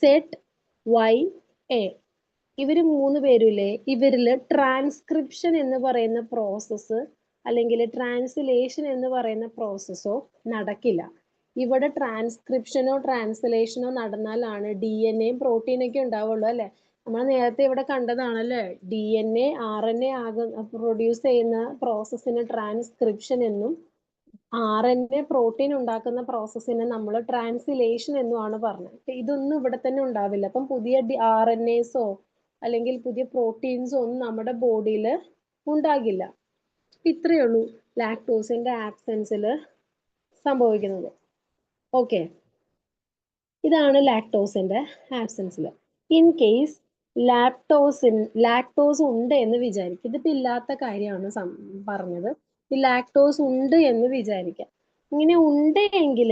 സെറ്റ് വൈ എ, ഇവര് മൂന്ന് പേരില്ലേ, ഇവരില് ട്രാൻസ്ക്രിപ്ഷൻ എന്ന് പറയുന്ന പ്രോസസ്സ് അല്ലെങ്കിൽ ട്രാൻസ്ലേഷൻ എന്ന് പറയുന്ന പ്രോസസ്സോ നടക്കില്ല. ഇവിടെ ട്രാൻസ്ക്രിപ്ഷനോ ട്രാൻസ്ലേഷനോ നടന്നാലാണ് DNA പ്രോട്ടീനൊക്കെ ഉണ്ടാവുള്ളൂ അല്ലെ. നമ്മൾ നേരത്തെ ഇവിടെ കണ്ടതാണല്ലേ, DNA RNA പ്രൊഡ്യൂസ് ചെയ്യുന്ന പ്രോസസ്സിന് ട്രാൻസ്ക്രിപ്ഷൻ എന്നും RNA പ്രോട്ടീൻ ഉണ്ടാക്കുന്ന പ്രോസസ്സിനെ നമ്മൾ ട്രാൻസ്ലേഷൻ എന്നുമാണ് പറഞ്ഞത്. ഇതൊന്നും ഇവിടെ തന്നെ ഉണ്ടാവില്ല. അപ്പം പുതിയ RNAസോ അല്ലെങ്കിൽ പുതിയ പ്രോട്ടീൻസോ ഒന്നും നമ്മുടെ ബോഡിയിൽ ഉണ്ടാകില്ല. ഇത്രയേ ഉള്ളൂ ലാക്ടോസിന്റെ ആബ്സെൻസിൽ സംഭവിക്കുന്നത്. ഓക്കെ, ഇതാണ് ലാക്ടോസിന്റെ ആബ്സെൻസിൽ. ഇൻ കേസ് ലാക്ടോസ് ഉണ്ട് എന്ന് വിചാരിക്കും, ഇതിപ്പോ ഇല്ലാത്ത കാര്യമാണ് പറഞ്ഞത്. ഈ ലാക്ടോസ് ഉണ്ട് എന്ന് വിചാരിക്കാം. ഇങ്ങനെ ഉണ്ട് എങ്കിൽ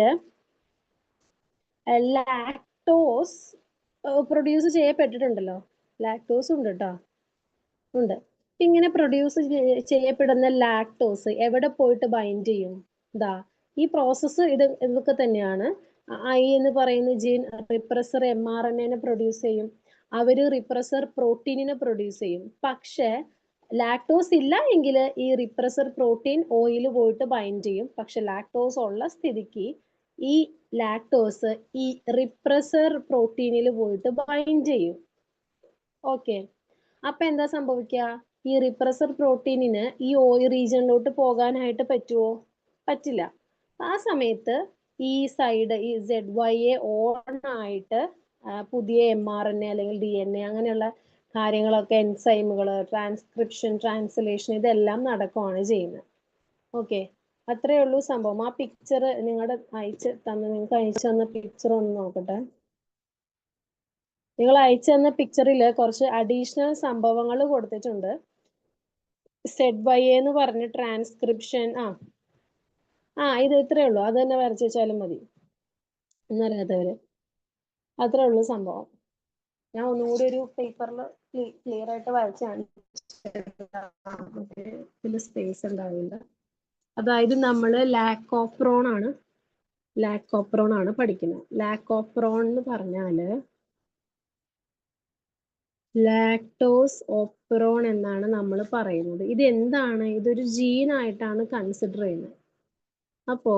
ലാക്ടോസ് പ്രൊഡ്യൂസ് ചെയ്യപ്പെട്ടിട്ടുണ്ടല്ലോ, ലാക്ടോസ് ഉണ്ട് കേട്ടോ, ഉണ്ട്. ഇങ്ങനെ പ്രൊഡ്യൂസ് ചെയ്യപ്പെടുന്ന ലാക്ടോസ് എവിടെ പോയിട്ട് ബൈൻഡ് ചെയ്യും? ഇതാ ഈ പ്രോസസ്സ് ഇതൊക്കെ തന്നെയാണ്. ഐ എന്ന് പറയുന്ന ജീൻ റിപ്രസർ mRNA പ്രൊഡ്യൂസ് ചെയ്യും. അവര് റിപ്രസർ പ്രോട്ടീനിനെ പ്രൊഡ്യൂസ് ചെയ്യും. പക്ഷെ ലാക്ടോസ് ഇല്ല എങ്കിൽ ഈ റിപ്രസർ പ്രോട്ടീൻ ഓയിൽ പോയിട്ട് ബൈൻഡ് ചെയ്യും. പക്ഷെ ലാക്ടോസ് ഉള്ള സ്ഥിതിക്ക് ഈ ലാക്ടോസ് ഈ റിപ്രസർ പ്രോട്ടീനിൽ പോയിട്ട് ബൈൻഡ് ചെയ്യും. ഓക്കെ, അപ്പൊ എന്താ സംഭവിക്കുക? ഈ റിപ്രസർ പ്രോട്ടീനിന് ഈ ഓയിൽ റീജിയനിലോട്ട് പോകാനായിട്ട് പറ്റുമോ? പറ്റില്ല. ആ സമയത്ത് ഈ സൈഡ് ഈ ZYA ഓൺ ആയിട്ട് പുതിയ mRNA അല്ലെങ്കിൽ DNA അങ്ങനെയുള്ള കാര്യങ്ങളൊക്കെ എൻസൈമുകൾ, ട്രാൻസ്ക്രിപ്ഷൻ, ട്രാൻസ്ലേഷൻ ഇതെല്ലാം നടക്കുകയാണ് ചെയ്യുന്നത്. ഓക്കെ, അത്രയേ ഉള്ളൂ സംഭവം. ആ പിക്ചർ നിങ്ങൾക്ക് അയച്ചു തന്ന പിക്ചർ ഒന്ന് നോക്കട്ടെ. നിങ്ങൾ അയച്ചു തന്ന പിക്ചറിൽ കുറച്ച് അഡീഷണൽ സംഭവങ്ങൾ കൊടുത്തിട്ടുണ്ട്. ZYA എന്ന് പറഞ്ഞ ട്രാൻസ്ക്രിപ്ഷൻ ഇത് ഇത്രയേ ഉള്ളൂ. അത് തന്നെ വരച്ചു വെച്ചാലും മതി എന്നറിയാത്തവര്. അത്രേ ഉള്ളൂ സംഭവം. ഞാൻ ഒന്നുകൂടി ഒരു പേപ്പറിൽ ക്ലിയർ ആയിട്ട് വരച്ചാണ്. ഇതിൽ സ്പേസ് ഉണ്ടാവില്ല. അതായത് നമ്മൾ ലാക്കോപ്രോൺ ആണ് പഠിക്കുന്നത്. ലാക്കോപ്രോൺ എന്ന് പറഞ്ഞാല് ലാക്ടോസ് ഓപ്രോൺ എന്നാണ് നമ്മൾ പറയുന്നത്. ഇത് എന്താണ്? ഇതൊരു ജീൻ ആയിട്ടാണ് കൺസിഡർ ചെയ്യുന്നത്. അപ്പോ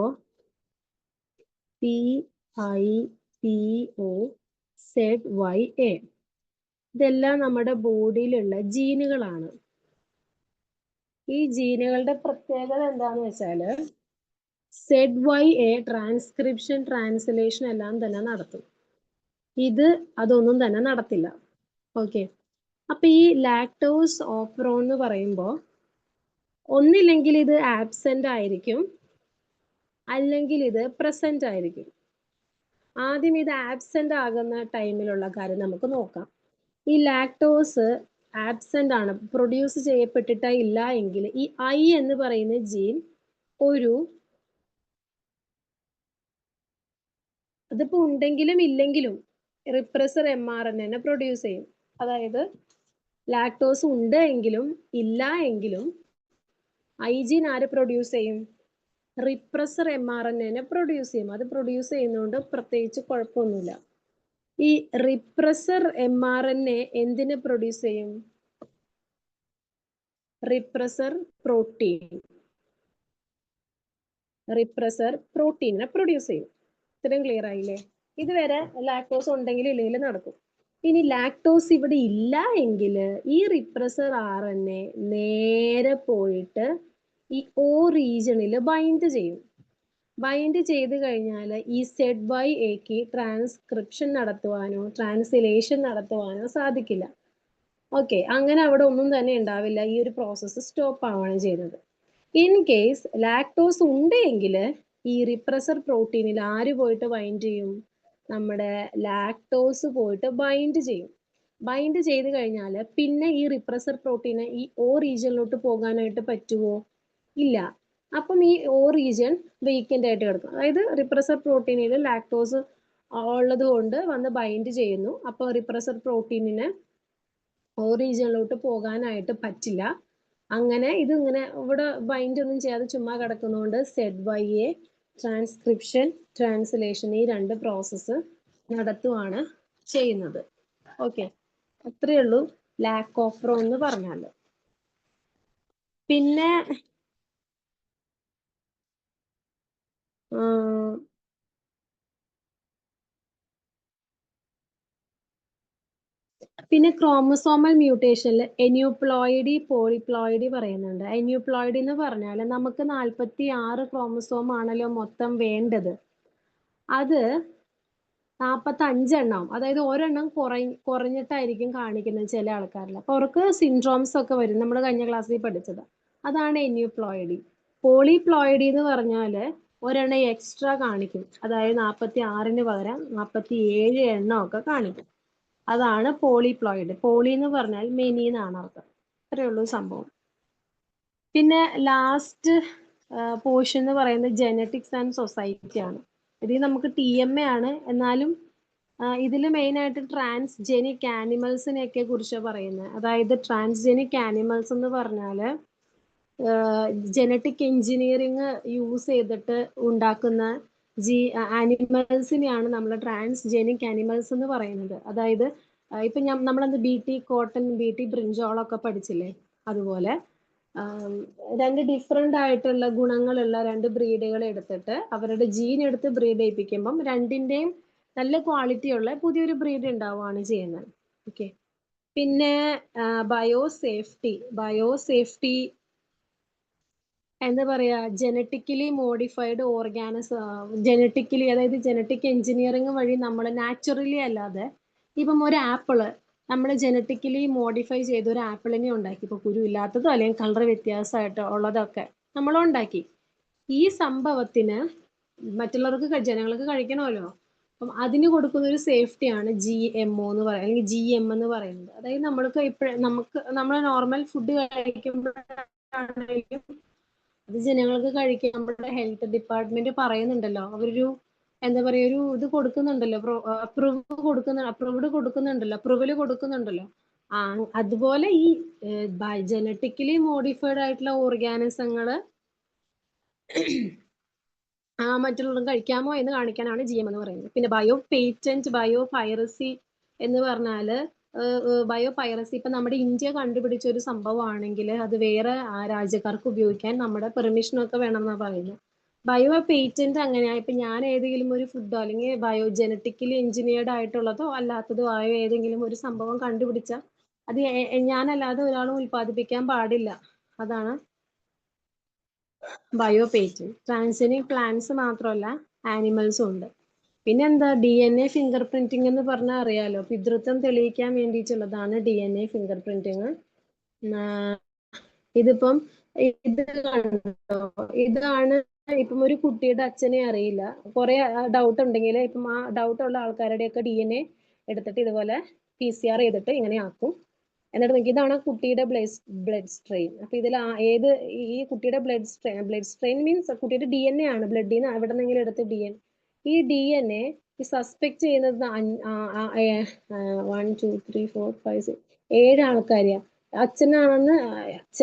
PIPOZYA ഇതെല്ലാം നമ്മുടെ ബോഡിയിലുള്ള ജീനുകളാണ്. ഈ ജീനുകളുടെ പ്രത്യേകത എന്താന്ന് വെച്ചാല് ZYA ട്രാൻസ്ക്രിപ്ഷൻ, ട്രാൻസ്ലേഷൻ എല്ലാം തന്നെ നടത്തും. ഇത് അതൊന്നും തന്നെ നടത്തില്ല. ഓക്കെ, അപ്പൊ ഈ ലാക്ടോസ് ഓപ്രോൺ എന്ന് പറയുമ്പോൾ ഒന്നില്ലെങ്കിൽ ഇത് ആബ്സെന്റ് ആയിരിക്കും, അല്ലെങ്കിൽ ഇത് പ്രസന്റ് ആയിരിക്കും. ആദ്യം ഇത് ആബ്സെന്റ് ആകുന്ന ടൈമിലുള്ള കാര്യം നമുക്ക് നോക്കാം. ഈ ലാക്ടോസ് ആബ്സെന്റ് ആണ്, പ്രൊഡ്യൂസ് ചെയ്യപ്പെട്ടിട്ടില്ല എങ്കിൽ ഈ ഐ എന്ന് പറയുന്ന ജീൻ അതിപ്പോ ഉണ്ടെങ്കിലും ഇല്ലെങ്കിലും റിപ്രസർ mRNA പ്രൊഡ്യൂസ് ചെയ്യും. അതായത് ലാക്ടോസ് ഉണ്ട് എങ്കിലും ഇല്ല എങ്കിലും ഐ ജീൻ ആര് പ്രൊഡ്യൂസ് ചെയ്യും? റിപ്രസർ mRNA പ്രൊഡ്യൂസ് ചെയ്യും. അത് പ്രൊഡ്യൂസ് ചെയ്യുന്നതുകൊണ്ട് പ്രത്യേകിച്ച് കുഴപ്പമൊന്നുമില്ല. ഈ റിപ്രസർ mRNA എന്തിനെ പ്രൊഡ്യൂസ് ചെയ്യും? റിപ്രസർ പ്രോട്ടീനിനെ പ്രൊഡ്യൂസ് ചെയ്യും. ഇത്രയും ക്ലിയർ ആയില്ലേ? ഇതുവരെ ലാക്ടോസ് ഉണ്ടെങ്കിലും ഇല്ലെങ്കിലും നടക്കും. ഇനി ലാക്ടോസ് ഇവിടെ ഇല്ല എങ്കിൽ ഈ റിപ്രസർ RNA നേരെ പോയിട്ട് ഈ O റീജിയണിൽ ബൈൻഡ് ചെയ്യും. ബൈൻഡ് ചെയ്ത് കഴിഞ്ഞാൽ ഈ ZYAക്ക് ട്രാൻസ്ക്രിപ്ഷൻ നടത്തുവാനോ ട്രാൻസ്ലേഷൻ നടത്തുവാനോ സാധിക്കില്ല. ഓക്കെ, അങ്ങനെ അവിടെ ഒന്നും തന്നെ ഉണ്ടാവില്ല. ഈ ഒരു പ്രോസസ്സ് സ്റ്റോപ്പ് ആവുകയാണ് ചെയ്യുന്നത്. ഇൻ കേസ് ലാക്ടോസ് ഉണ്ട് എങ്കിൽ ഈ റിപ്രസർ പ്രോട്ടീനിൽ ആര് പോയിട്ട് ബൈൻഡ് ചെയ്യും? നമ്മുടെ ലാക്ടോസ് പോയിട്ട് ബൈൻഡ് ചെയ്യും. ബൈൻഡ് ചെയ്ത് കഴിഞ്ഞാൽ പിന്നെ ഈ റിപ്രസർ പ്രോട്ടീന് ഈ O റീജിയനിലോട്ട് പോകാനായിട്ട് പറ്റുമോ? ഇല്ല. അപ്പം ഈ O റീജിയൻ വേക്കൻ്റ് ആയിട്ട് കിടക്കും. അതായത് റിപ്രസർ പ്രോട്ടീനിൽ ലാക്ടോസ് ഉള്ളത് കൊണ്ട് വന്ന് ബൈൻഡ് ചെയ്യുന്നു. അപ്പോൾ റിപ്രസർ പ്രോട്ടീനിന് O റീജിയനിലോട്ട് പോകാനായിട്ട് പറ്റില്ല. അങ്ങനെ ഇതിങ്ങനെ ഇവിടെ ബൈൻഡ് ഒന്നും ചെയ്യാതെ ചുമ്മാ കിടക്കുന്നതുകൊണ്ട് ZYA ട്രാൻസ്ക്രിപ്ഷൻ, ട്രാൻസ്ലേഷൻ ഈ രണ്ട് പ്രോസസ്സ് നടത്തുവാണ് ചെയ്യുന്നത്. ഓക്കെ, അത്രയേ ഉള്ളൂ ലാക്കോപ്രോൺ എന്ന് പറഞ്ഞാൽ. പിന്നെ ക്രോമസോമൽ മ്യൂട്ടേഷനിൽ എന്യൂപ്ലോയിഡി, പോളിപ്ലോയിഡി പറയുന്നുണ്ട്. എന്യൂപ്ലോയിഡി എന്ന് പറഞ്ഞാൽ നമുക്ക് 46 ക്രോമസോം ആണല്ലോ മൊത്തം വേണ്ടത്. അത് 45 എണ്ണം, അതായത് ഒരെണ്ണം കുറഞ്ഞിട്ടായിരിക്കും കാണിക്കുന്നത് ചില ആൾക്കാരിൽ. അപ്പൊ അവർക്ക് സിൻഡ്രോംസ് ഒക്കെ വരും. നമ്മൾ കഴിഞ്ഞ ക്ലാസ്സിൽ പഠിച്ചത് അതാണ് എന്യൂപ്ലോയിഡി. പോളിപ്ലോയിഡി എന്ന് പറഞ്ഞാല് ഒരെണ്ണം എക്സ്ട്രാ കാണിക്കും. അതായത് 46-ന് പകരം 47 എണ്ണം ഒക്കെ കാണിക്കും. അതാണ് പോളിപ്ലോയിഡ്. പോളി എന്ന് പറഞ്ഞാൽ മെനി എന്നാണ് അർത്ഥം. അത്രയേ ഉള്ളൂ സംഭവം. പിന്നെ ലാസ്റ്റ് പോർഷൻ എന്ന് പറയുന്നത് ജെനറ്റിക്സ് ആൻഡ് സൊസൈറ്റി ആണ്. ഇത് നമുക്ക് TMA ആണ്. എന്നാലും ഇതിൽ മെയിനായിട്ട് ട്രാൻസ്ജെനിക് ആനിമൽസിനെയൊക്കെ കുറിച്ചാണ് പറയുന്നത്. അതായത് ട്രാൻസ്ജെനിക് ആനിമൽസ് എന്ന് പറഞ്ഞാൽ ജനറ്റിക് എഞ്ചിനീയറിങ് യൂസ് ചെയ്തിട്ട് ഉണ്ടാക്കുന്ന ആനിമൽസിനെയാണ് നമ്മൾ ട്രാൻസ്ജെനിക് ആനിമൽസ് എന്ന് പറയുന്നത്. അതായത് ഇപ്പം നമ്മളത് BT കോട്ടൺ, BT ബ്രിഞ്ചോളൊക്കെ പഠിച്ചില്ലേ, അതുപോലെ രണ്ട് ഡിഫറെൻ്റ് ആയിട്ടുള്ള ഗുണങ്ങളുള്ള രണ്ട് ബ്രീഡുകൾ എടുത്തിട്ട് അവരുടെ ജീൻ എടുത്ത് ബ്രീഡ് ചെയ്യിപ്പിക്കുമ്പം രണ്ടിൻ്റെയും നല്ല ക്വാളിറ്റി ഉള്ള പുതിയൊരു ബ്രീഡ് ഉണ്ടാവുകയാണ് ചെയ്യുന്നത്. ഓക്കെ. പിന്നെ ബയോസേഫ്റ്റി എന്താ പറയാ, ജനറ്റിക്കലി മോഡിഫൈഡ് ജനറ്റിക്കലി, അതായത് ജനറ്റിക് എഞ്ചിനീയറിംഗ് വഴി നമ്മൾ നാച്ചുറലി അല്ലാതെ, ഇപ്പം ഒരു ആപ്പിള് നമ്മൾ ജനറ്റിക്കലി മോഡിഫൈ ചെയ്ത ഒരു ആപ്പിളിനെ ഉണ്ടാക്കി, ഇപ്പൊ കുരു ഇല്ലാത്തതോ അല്ലെങ്കിൽ കളർ വ്യത്യാസമായിട്ടോ ഉള്ളതൊക്കെ നമ്മൾ ഉണ്ടാക്കി. ഈ സംഭവത്തിന് മറ്റുള്ളവർക്ക് ജനങ്ങൾക്ക് കഴിക്കണമല്ലോ, അപ്പം അതിന് കൊടുക്കുന്ന ഒരു സേഫ്റ്റിയാണ് GMO എന്ന് പറയുന്നത്, അല്ലെങ്കിൽ GM എന്ന് പറയുന്നത്. അതായത് നമ്മൾ നോർമൽ ഫുഡ് കഴിക്കുമ്പോഴാണെങ്കിലും അത് ജനങ്ങൾക്ക് കഴിക്കാൻ നമ്മുടെ ഹെൽത്ത് ഡിപ്പാർട്ട്മെന്റ് പറയുന്നുണ്ടല്ലോ, അവരൊരു എന്താ പറയാ, ഒരു ഇത് കൊടുക്കുന്നുണ്ടല്ലോ, അപ്രൂവൽ കൊടുക്കുന്നുണ്ടല്ലോ. അതുപോലെ ഈ ജനറ്റിക്കലി മോഡിഫൈഡ് ആയിട്ടുള്ള ഓർഗാനിസങ്ങള് മറ്റുള്ളവർക്ക് കഴിക്കാമോ എന്ന് കാണിക്കാനാണ് GM എന്ന് പറയുന്നത്. പിന്നെ ബയോ പൈറസി എന്ന് പറഞ്ഞാല് ബയോ പൈറസി ഇപ്പൊ നമ്മുടെ ഇന്ത്യ കണ്ടുപിടിച്ച ഒരു സംഭവമാണെങ്കിൽ അത് വേറെ രാജ്യക്കാർക്ക് ഉപയോഗിക്കാൻ നമ്മുടെ പെർമിഷനൊക്കെ വേണമെന്നാണ് പറയുന്നത്. ബയോ പേറ്റന്റ് അങ്ങനെയാ, ഇപ്പൊ ഞാൻ ഏതെങ്കിലും ഒരു ഫുഡോ അല്ലെങ്കിൽ ജനറ്റിക്കലി എഞ്ചിനീയർഡ് ആയിട്ടുള്ളതോ അല്ലാത്തതോ ആയ ഏതെങ്കിലും ഒരു സംഭവം കണ്ടുപിടിച്ചാൽ അത് ഞാനല്ലാതെ ഒരാളും ഉൽപ്പാദിപ്പിക്കാൻ പാടില്ല. അതാണ് ബയോ പേറ്റന്റ്. ട്രാൻസ്ജനിക് പ്ലാന്റ്സ് മാത്രമല്ല ആനിമൽസും ഉണ്ട്. പിന്നെന്താ, DNA ഫിംഗർ പ്രിന്റിംഗ് എന്ന് പറഞ്ഞാൽ അറിയാലോ, പിതൃത്വം തെളിയിക്കാൻ വേണ്ടിയിട്ടുള്ളതാണ് DNA ഫിംഗർ പ്രിന്റിങ്. ഇതിപ്പം ഇത് കണ്ടോ, ഇതാണ് ഇപ്പം ഒരു കുട്ടിയുടെ അച്ഛനെ അറിയില്ല, കുറെ ഡൗട്ട് ഉണ്ടെങ്കിൽ ഇപ്പം ആ ഡൗട്ട് ഉള്ള ആൾക്കാരുടെയൊക്കെ DNA എടുത്തിട്ട് ഇതുപോലെ PCR ചെയ്തിട്ട് ഇങ്ങനെ ആക്കും. എന്നിട്ട് നോക്കി, ഇതാണ് കുട്ടിയുടെ ബ്ലഡ് സ്ട്രെയിൻ. അപ്പൊ ഇതിൽ ഈ കുട്ടിയുടെ ബ്ലഡ് സ്ട്രെയിൻ മീൻസ് കുട്ടിയുടെ DNA ആണ്, ബ്ലഡിൽ നിന്ന് എവിടെ നിന്നെങ്കിലും എടുത്ത് DNA. ഈ DNA ഈ സസ്പെക്ട് ചെയ്യുന്നത് 1 2 3 4 5 6 7 ആൾക്കാരെയാ. അച്ഛനാണെന്ന്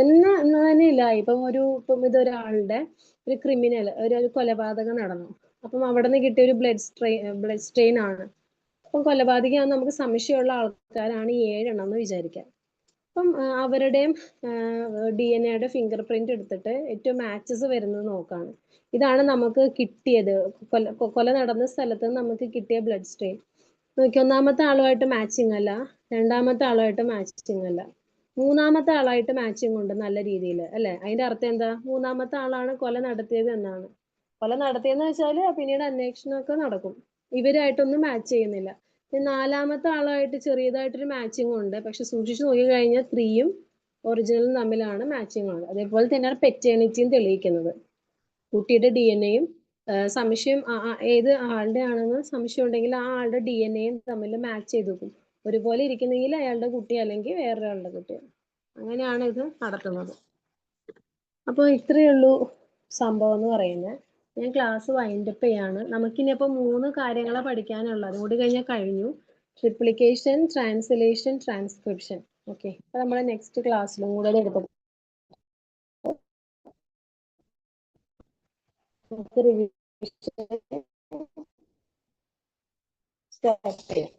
എന്ന് തന്നെ ഇല്ല. ഇപ്പം ഇതൊരാളുടെ ഒരു ക്രിമിനൽ, ഒരു കൊലപാതകം നടന്നു, അപ്പം അവിടെ നിന്ന് കിട്ടിയ ഒരു ബ്ലഡ് സ്ട്രെയിൻ ആണ്. അപ്പം കൊലപാതകയാണെന്ന് നമുക്ക് സംശയമുള്ള ആൾക്കാരാണ് ഈ 7 എണ്ണം എന്ന് വിചാരിക്കാം. അപ്പം അവരുടെയും DNA ഫിംഗർ പ്രിന്റ് എടുത്തിട്ട് ഏറ്റവും മാച്ചസ് വരുന്നത് നോക്കാണ്. ഇതാണ് നമുക്ക് കിട്ടിയത്, കൊല നടന്ന സ്ഥലത്ത് നമുക്ക് കിട്ടിയ ബ്ലഡ് സ്ട്രെയിൻ. നോക്കി, ഒന്നാമത്തെ ആളുമായിട്ട് മാച്ചിങ് അല്ല, രണ്ടാമത്തെ ആളുമായിട്ട് മാച്ചിങ് അല്ല, മൂന്നാമത്തെ ആളായിട്ട് മാച്ചിങ് ഉണ്ട് നല്ല രീതിയിൽ, അല്ലെ? അതിന്റെ അർത്ഥം എന്താ? മൂന്നാമത്തെ ആളാണ് കൊല നടത്തിയത് എന്നാണ്. കൊല നടത്തിയെന്ന് വെച്ചാൽ പിന്നീട് അന്വേഷണമൊക്കെ നടക്കും. ഇവരായിട്ടൊന്നും മാച്ച് ചെയ്യുന്നില്ല. നാലാമത്തെ ആളായിട്ട് ചെറിയതായിട്ടൊരു മാച്ചിങ് ഉണ്ട്, പക്ഷെ സൂക്ഷിച്ചു നോക്കി കഴിഞ്ഞാൽ 3യും ഒറിജിനലും തമ്മിലാണ് മാച്ചിങ് ഉള്ളത്. അതേപോലെ തന്നെയാണ് പെറ്റേണിറ്റിയും തെളിയിക്കുന്നത്. കുട്ടിയുടെ DNAയും സംശയം ഏത് ആളുടെ ആണെന്ന് സംശയം ഉണ്ടെങ്കിൽ ആ ആളുടെ DNAയും തമ്മിൽ മാച്ച് ചെയ്ത് നോക്കും. ഒരുപോലെ ഇരിക്കുന്നെങ്കിൽ അയാളുടെ കുട്ടി അല്ലെങ്കിൽ വേറൊരാളുടെ കുട്ടിയാണ്. അങ്ങനെയാണ് ഇത് നടത്തുന്നത്. അപ്പോൾ ഇത്രയേ ഉള്ളൂ സംഭവം എന്ന് പറയുന്നത്. ഞാൻ ക്ലാസ് വൈൻഡപ്പ് ചെയ്യാണ്. നമുക്കിനിയിപ്പോൾ 3 കാര്യങ്ങളെ പഠിക്കാനുള്ളത്, അതുകൂടി കഴിഞ്ഞാൽ കഴിഞ്ഞു. ട്രിപ്ലിക്കേഷൻ, ട്രാൻസ്ലേഷൻ, ട്രാൻസ്ക്രിപ്ഷൻ. ഓക്കെ, അപ്പൊ നമ്മൾ നെക്സ്റ്റ് ക്ലാസ്സിലും കൂടെ എടുക്കും. റിവിഷൻ സ്റ്റാർട്ട് ചെയ്യാം.